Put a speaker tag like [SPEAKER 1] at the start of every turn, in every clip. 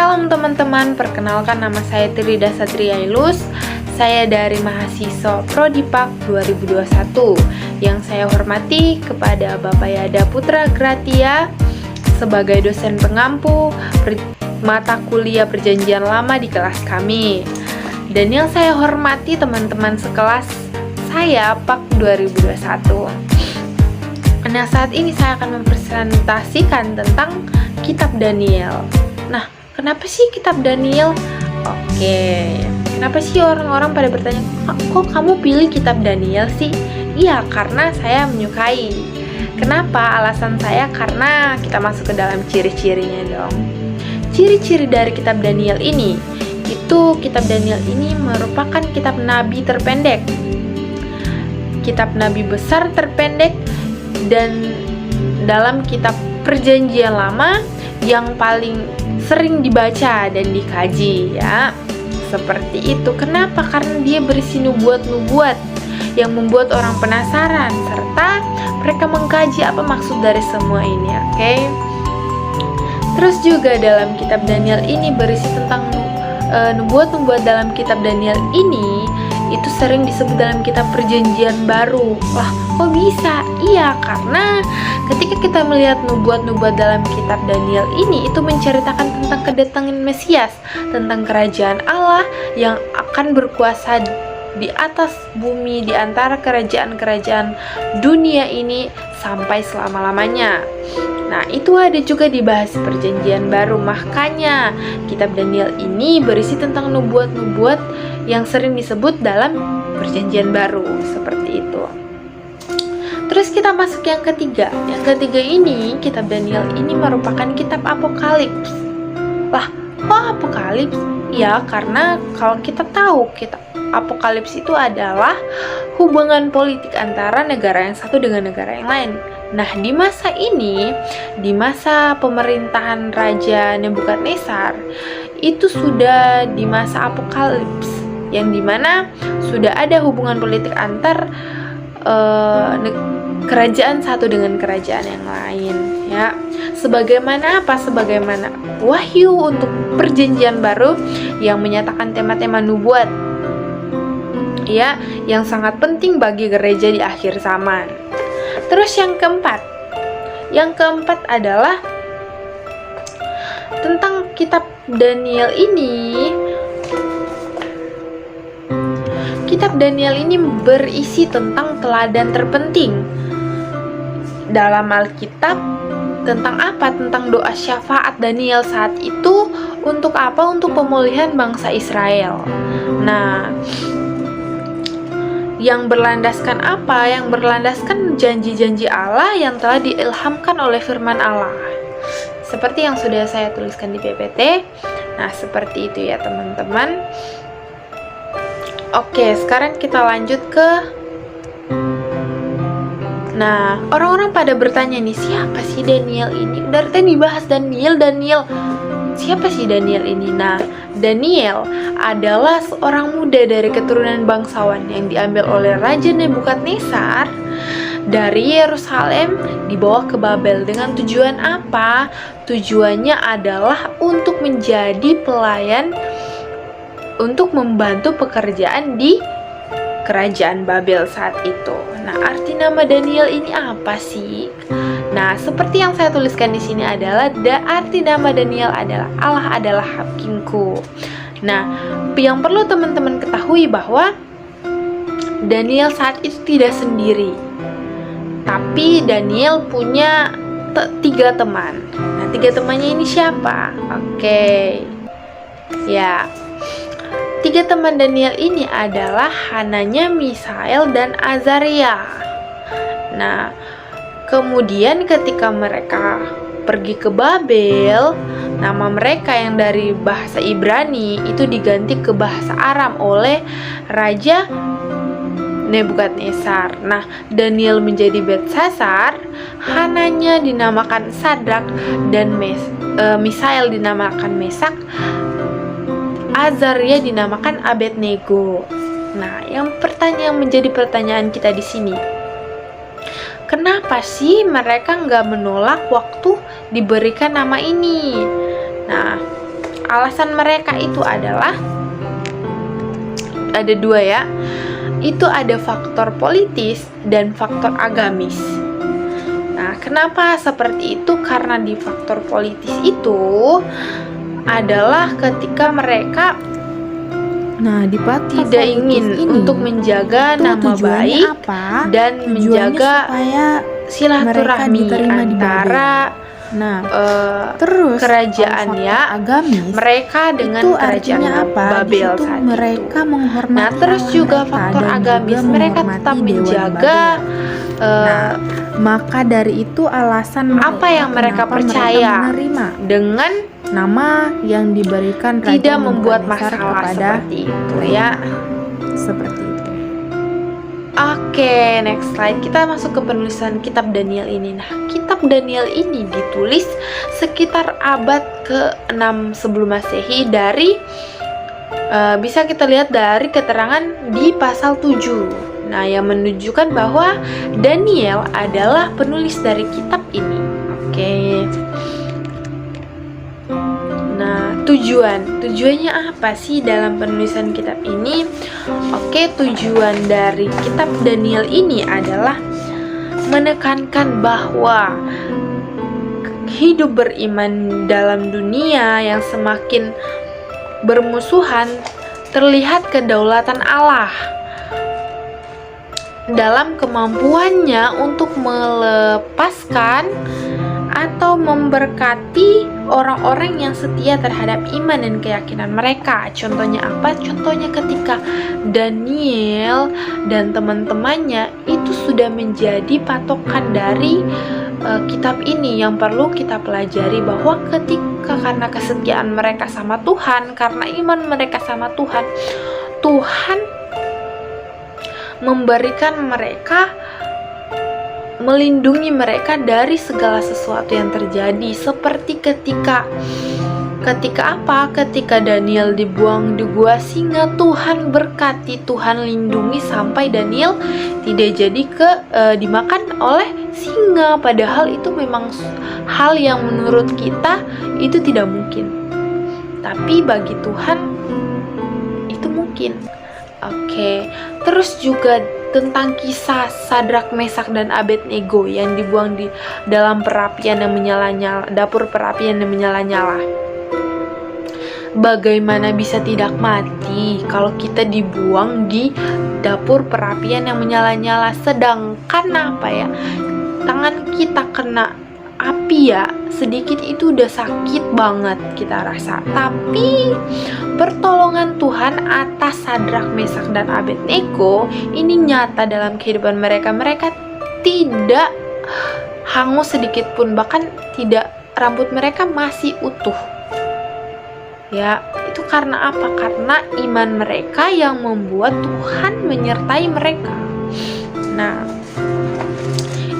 [SPEAKER 1] Shalom teman-teman, perkenalkan nama saya Trida Satriailus. Saya dari mahasiswa Prodi PAK 2021. Yang saya hormati kepada Bapak Yada Putra Gratia sebagai dosen pengampu mata kuliah Perjanjian Lama di kelas kami. Dan yang saya hormati teman-teman sekelas saya PAK 2021. Nah, saat ini saya akan mempresentasikan tentang kitab Daniel. Nah, kenapa sih kitab Daniel? Oke, kenapa sih orang-orang pada bertanya, kok kamu pilih kitab Daniel sih? Iya, karena saya menyukai. Kenapa? Alasan saya karena kita masuk ke dalam ciri-cirinya dong. Ciri-ciri dari kitab Daniel ini, kitab Daniel ini merupakan kitab nabi terpendek, kitab nabi besar terpendek, dan dalam kitab Perjanjian Lama yang paling sering dibaca dan dikaji, ya. Seperti itu. Kenapa? Karena dia berisi nubuat-nubuat yang membuat orang penasaran serta mereka mengkaji apa maksud dari semua ini, oke? Terus juga dalam kitab Daniel ini berisi tentang nubuat-nubuat dalam kitab Daniel ini itu sering disebut dalam kitab Perjanjian Baru. Lah, kok bisa? Iya, karena ketika kita melihat nubuat-nubuat dalam kitab Daniel ini, itu menceritakan tentang kedatangan Mesias, tentang kerajaan Allah yang akan berkuasa di atas bumi, di antara kerajaan-kerajaan dunia ini sampai selama-lamanya. Nah, itu ada juga dibahas Perjanjian Baru. Makanya kitab Daniel ini berisi tentang nubuat-nubuat yang sering disebut dalam Perjanjian Baru, seperti itu. Terus kita masuk yang ketiga. Yang ketiga ini, kitab Daniel ini merupakan kitab Apokalips. Lah, kok Apokalips? Ya, karena kalau kita tahu kitab Apokalips itu adalah hubungan politik antara negara yang satu dengan negara yang lain. Nah, di masa ini, di masa pemerintahan Raja Nebukadnezar, itu sudah di masa Apokalips, yang dimana sudah ada hubungan politik antar kerajaan satu dengan kerajaan yang lain, ya. Sebagaimana apa? Sebagaimana wahyu untuk Perjanjian Baru yang menyatakan tema-tema nubuat, ya, yang sangat penting bagi gereja di akhir zaman. Terus yang keempat adalah tentang kitab Daniel ini. Kitab Daniel ini berisi tentang teladan terpenting dalam Alkitab. Tentang apa? Tentang doa syafaat Daniel saat itu. Untuk apa? Untuk pemulihan bangsa Israel. Nah, yang berlandaskan apa? Yang berlandaskan janji-janji Allah yang telah diilhamkan oleh firman Allah. Seperti yang sudah saya tuliskan di PPT. Nah, seperti itu ya teman-teman. Oke, sekarang kita lanjut ke... Nah, orang-orang pada bertanya nih, siapa sih Daniel ini? Dari tadi dibahas Daniel. Siapa sih Daniel ini? Nah, Daniel adalah seorang muda dari keturunan bangsawan yang diambil oleh Raja Nebukadnezar dari Yerusalem dibawa ke Babel. Dengan tujuan apa? Tujuannya adalah untuk menjadi pelayan, untuk membantu pekerjaan di kerajaan Babel saat itu. Nah, arti nama Daniel ini apa sih? Nah, seperti yang saya tuliskan di sini adalah arti nama Daniel adalah Allah adalah hakimku. Nah, yang perlu teman-teman ketahui bahwa Daniel saat itu tidak sendiri. Tapi Daniel punya 3 teman. Nah, 3 temannya ini siapa? Oke. Ya. 3 teman Daniel ini adalah Hananya, Misael, dan Azaria. Nah, kemudian ketika mereka pergi ke Babel, nama mereka yang dari bahasa Ibrani itu diganti ke bahasa Aram oleh Raja Nebukadnezar. Nah, Daniel menjadi Beltsasar, Hananya dinamakan Sadrak, dan Misael dinamakan Mesak, Azaria dinamakan Abednego. Nah, yang menjadi pertanyaan kita di sini, kenapa sih mereka nggak menolak waktu diberikan nama ini? Nah, alasan mereka itu adalah ada dua ya. Itu ada faktor politis dan faktor agamis. Nah, kenapa seperti itu? Karena di faktor politis itu adalah ketika mereka tidak ingin untuk menjaga nama baik dan menjaga silaturahmi antara kerajaannya mereka dengan kerajaan Babel saat itu. Nah, terus juga faktor agamis, mereka tetap menjaga
[SPEAKER 2] maka dari itu alasan
[SPEAKER 1] apa yang mereka percaya dengan
[SPEAKER 2] nama yang diberikan
[SPEAKER 1] tidak membuat masalah seperti itu ya.
[SPEAKER 2] Seperti itu.
[SPEAKER 1] Oke, next slide. Kita masuk ke penulisan kitab Daniel ini. Nah, kitab Daniel ini ditulis sekitar abad ke-6 sebelum Masehi dari bisa kita lihat dari keterangan di pasal 7. Nah, yang menunjukkan bahwa Daniel adalah penulis dari kitab ini. Oke. Nah, tujuannya apa sih dalam penulisan kitab ini? Oke, tujuan dari kitab Daniel ini adalah menekankan bahwa hidup beriman dalam dunia yang semakin bermusuhan terlihat kedaulatan Allah dalam kemampuannya untuk melepaskan atau memberkati orang-orang yang setia terhadap iman dan keyakinan mereka. Contohnya apa? Contohnya ketika Daniel dan teman-temannya itu sudah menjadi patokan dari kitab ini yang perlu kita pelajari, bahwa ketika karena kesetiaan mereka sama Tuhan, karena iman mereka sama Tuhan, Tuhan memberikan mereka, melindungi mereka dari segala sesuatu yang terjadi. Seperti ketika apa? Ketika Daniel dibuang di gua singa, Tuhan berkati, Tuhan lindungi sampai Daniel tidak jadi dimakan oleh singa. Padahal itu memang hal yang menurut kita itu tidak mungkin, tapi bagi Tuhan itu mungkin. Oke, terus juga tentang kisah Sadrak, Mesak, dan Abednego yang dibuang di dalam perapian yang menyala-nyala, dapur perapian yang menyala-nyala. Bagaimana bisa tidak mati kalau kita dibuang di dapur perapian yang menyala-nyala? Sedangkan apa ya, tangan kita kena api ya, sedikit itu udah sakit banget kita rasa. Tapi pertolongan Tuhan atas Sadrak, Mesak, dan Abednego ini nyata dalam kehidupan mereka. Mereka tidak hangus sedikit pun, bahkan tidak, rambut mereka masih utuh. Ya, itu karena apa? Karena iman mereka yang membuat Tuhan menyertai mereka. Nah,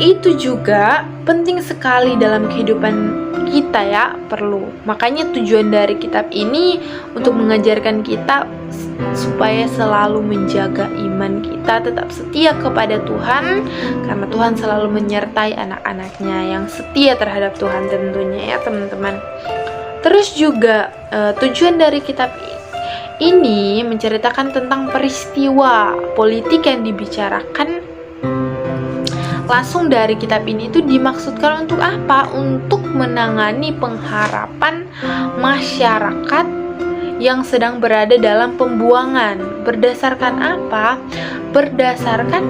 [SPEAKER 1] itu juga penting sekali dalam kehidupan kita ya, perlu. Makanya tujuan dari kitab ini untuk mengajarkan kita supaya selalu menjaga iman kita, tetap setia kepada Tuhan, karena Tuhan selalu menyertai anak-anaknya yang setia terhadap Tuhan tentunya ya teman-teman. Terus juga tujuan dari kitab ini menceritakan tentang peristiwa politik yang dibicarakan langsung dari kitab ini. Itu dimaksudkan untuk apa? Untuk menangani pengharapan masyarakat yang sedang berada dalam pembuangan. Berdasarkan apa? Berdasarkan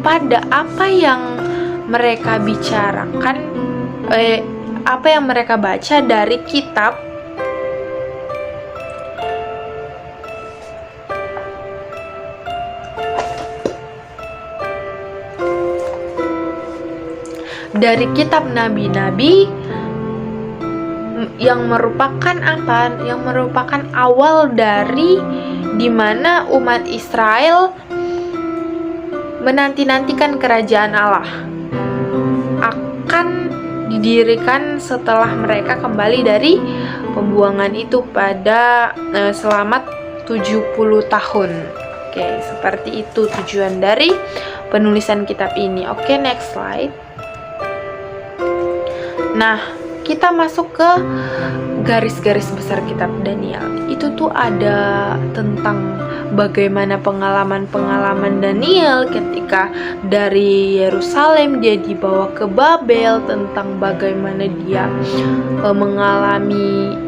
[SPEAKER 1] pada apa yang mereka bicarakan, apa yang mereka baca dari kitab nabi-nabi yang merupakan apa? Yang merupakan awal dari dimana umat Israel menanti-nantikan kerajaan Allah akan didirikan setelah mereka kembali dari pembuangan itu pada selama 70 tahun. Oke, seperti itu tujuan dari penulisan kitab ini. Oke, next slide. Nah, kita masuk ke garis-garis besar kitab Daniel itu tuh ada tentang bagaimana pengalaman-pengalaman Daniel ketika dari Yerusalem dia dibawa ke Babel, tentang bagaimana dia mengalami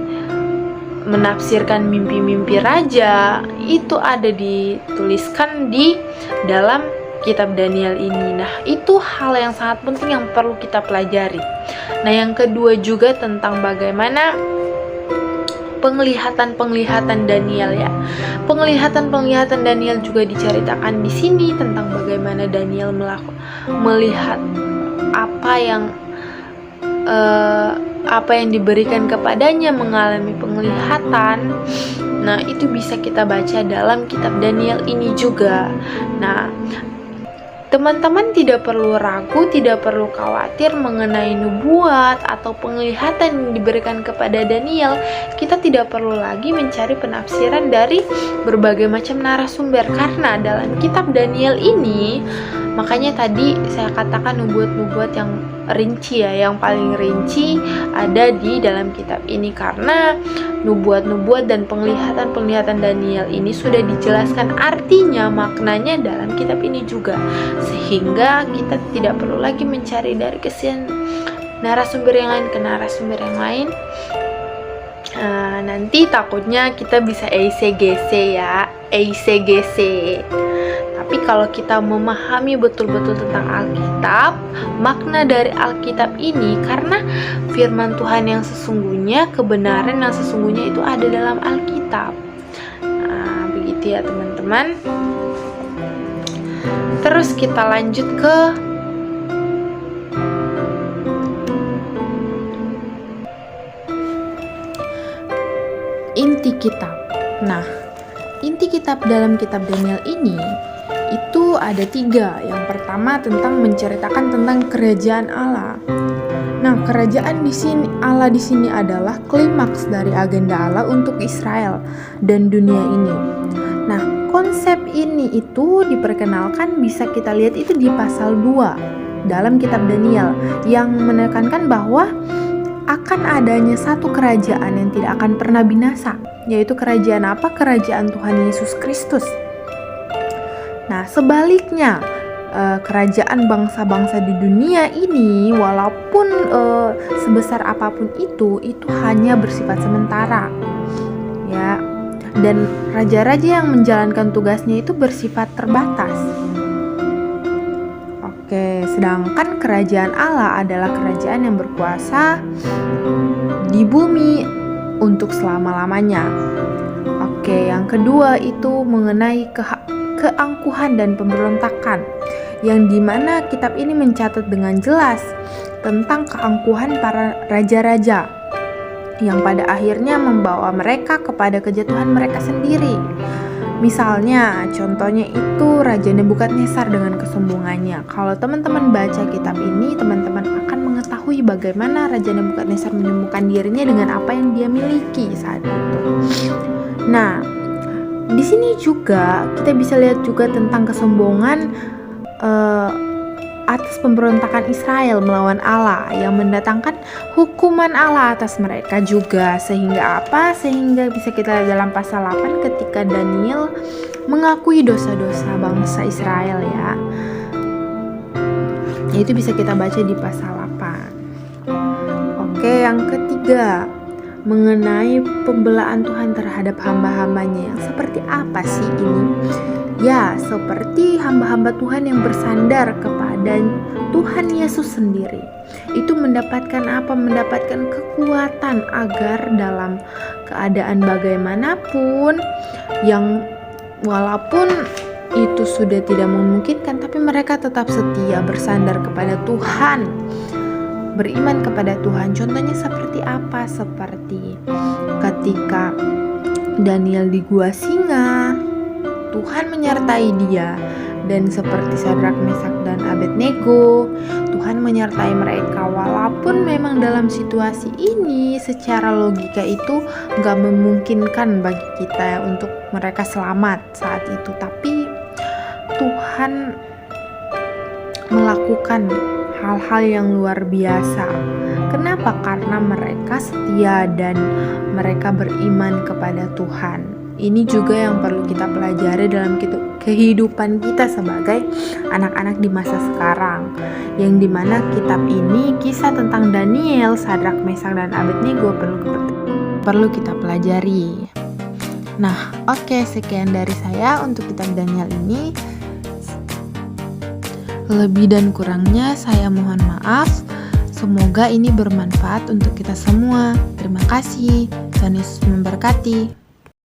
[SPEAKER 1] menafsirkan mimpi-mimpi raja. Itu ada dituliskan di dalam kitab Daniel ini. Nah, itu hal yang sangat penting yang perlu kita pelajari. Nah, yang kedua juga tentang bagaimana penglihatan-penglihatan Daniel ya. Penglihatan-penglihatan Daniel juga diceritakan di sini tentang bagaimana Daniel melihat apa yang diberikan kepadanya, mengalami penglihatan. Nah, itu bisa kita baca dalam kitab Daniel ini juga. Nah, teman-teman tidak perlu ragu, tidak perlu khawatir mengenai nubuat atau penglihatan yang diberikan kepada Daniel. Kita tidak perlu lagi mencari penafsiran dari berbagai macam narasumber, karena dalam kitab Daniel ini, makanya tadi saya katakan nubuat-nubuat yang rinci ya, yang paling rinci ada di dalam kitab ini, karena nubuat-nubuat dan penglihatan-penglihatan Daniel ini sudah dijelaskan artinya, maknanya dalam kitab ini juga, sehingga kita tidak perlu lagi mencari dari kesian narasumber yang lain ke narasumber yang lain. Nanti takutnya kita bisa EICGC ya, EICGC. Tapi kalau kita memahami betul-betul tentang Alkitab, makna dari Alkitab ini, karena firman Tuhan yang sesungguhnya, kebenaran yang sesungguhnya itu ada dalam Alkitab. Nah, begitu ya teman-teman. Terus kita lanjut ke
[SPEAKER 2] inti kitab. Nah, inti kitab dalam kitab Daniel ini itu ada 3. Yang pertama tentang menceritakan tentang kerajaan Allah. Nah, kerajaan di sini Allah di sini adalah klimaks dari agenda Allah untuk Israel dan dunia ini. Nah, konsep ini itu diperkenalkan, bisa kita lihat itu di pasal 2 dalam kitab Daniel, yang menekankan bahwa akan adanya satu kerajaan yang tidak akan pernah binasa, yaitu kerajaan apa? Kerajaan Tuhan Yesus Kristus. Nah, sebaliknya, kerajaan bangsa-bangsa di dunia ini, walaupun sebesar apapun itu hanya bersifat sementara, ya. Dan raja-raja yang menjalankan tugasnya itu bersifat terbatas. Oke, sedangkan kerajaan Allah adalah kerajaan yang berkuasa di bumi untuk selama-lamanya. Oke, yang kedua itu mengenai keangkuhan dan pemberontakan, yang dimana kitab ini mencatat dengan jelas tentang keangkuhan para raja-raja yang pada akhirnya membawa mereka kepada kejatuhan mereka sendiri. Misalnya, contohnya itu Raja Nebukadnezar dengan kesombongannya. Kalau teman-teman baca kitab ini, teman-teman akan mengetahui bagaimana Raja Nebukadnezar menemukan dirinya dengan apa yang dia miliki saat itu. Nah, di sini juga kita bisa lihat juga tentang kesombongan atas pemberontakan Israel melawan Allah, yang mendatangkan hukuman Allah atas mereka juga. Sehingga apa? Sehingga bisa kita lihat dalam pasal 8 ketika Daniel mengakui dosa-dosa bangsa Israel ya. Itu bisa kita baca di pasal 8. Oke, yang ketiga mengenai pembelaan Tuhan terhadap hamba-hambanya. Yang seperti apa sih ini? Ya, seperti hamba-hamba Tuhan yang bersandar kepada Tuhan Yesus sendiri. Itu mendapatkan apa? Mendapatkan kekuatan agar dalam keadaan bagaimanapun, yang walaupun itu sudah tidak memungkinkan, tapi mereka tetap setia bersandar kepada Tuhan, beriman kepada Tuhan. Contohnya seperti apa? Seperti ketika Daniel di gua singa, Tuhan menyertai dia. Dan seperti Sadrak, Mesak, dan Abednego, Tuhan menyertai mereka. Walaupun memang dalam situasi ini secara logika itu gak memungkinkan bagi kita untuk mereka selamat saat itu, tapi Tuhan melakukan hal-hal yang luar biasa Kenapa? Karena mereka setia dan mereka beriman kepada Tuhan. Ini juga yang perlu kita pelajari dalam kehidupan kita sebagai anak-anak di masa sekarang, yang dimana kitab ini kisah tentang Daniel, Sadrak, Mesak, dan Abednego perlu kita pelajari. Nah, oke, sekian dari saya untuk kitab Daniel ini. Lebih dan kurangnya saya mohon maaf. Semoga ini bermanfaat untuk kita semua. Terima kasih. Tuhan Yesus memberkati.